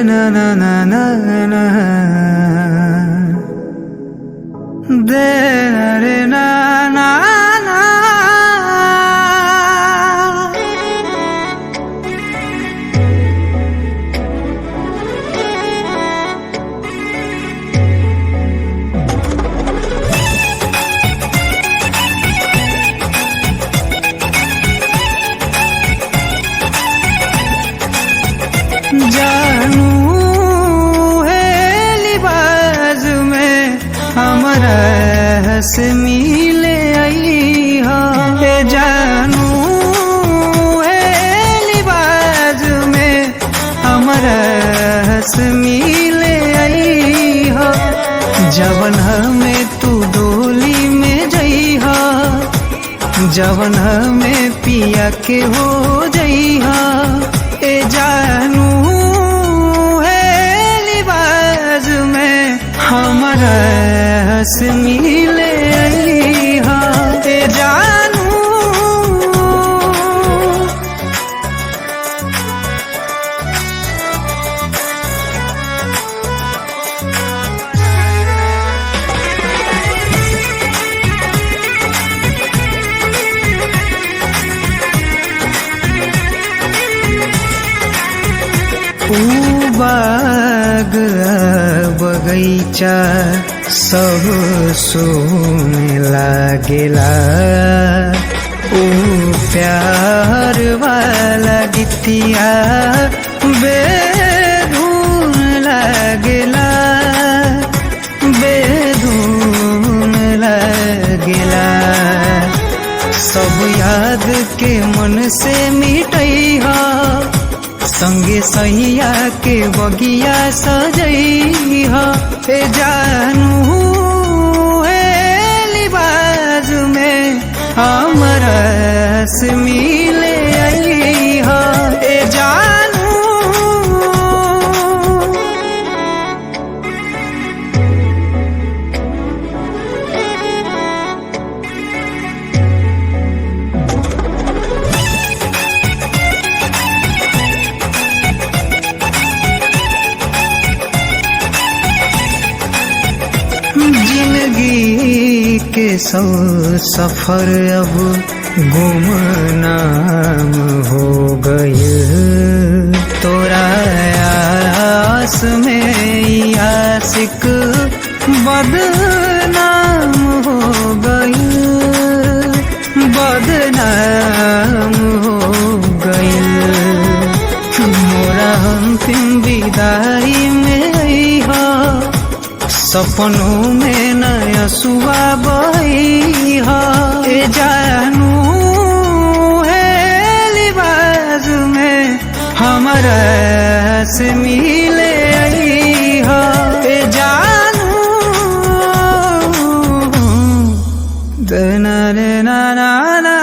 na na na na na de na re na na na जानू है लिबाज में हमारा हंस मिले आई हो जानू है लिबाज में हमारा हंस मिले आई हो जवन हमें तू डोली में जई हो जवन हमें पिया के हो जई हो ए जानू है लिबाज में हमारा हंस मिले आई हाँ ए जानू बाग बगैचा सब सोने लागेला ओ प्यार वाला गीतिया बेधुन लागेला बेधुन लागेला सब याद के मन से मिटैहा संगे सैया के बगिया सजई हो ए जानू है लिबाज में हमारा हंस मिले आई हो ए जानू जिंदगी के सौ सफर अब गुमनाम हो गए तोरा आस में आशिक बदनाम हो गए बदनाम हो गए मोरा अंतिम विदाई में आई हो सपनों में नया सुआ बही हो ए जानू है लिबाज में हमारा हंस मिले आई हो ए जानू दना रे ना ना ना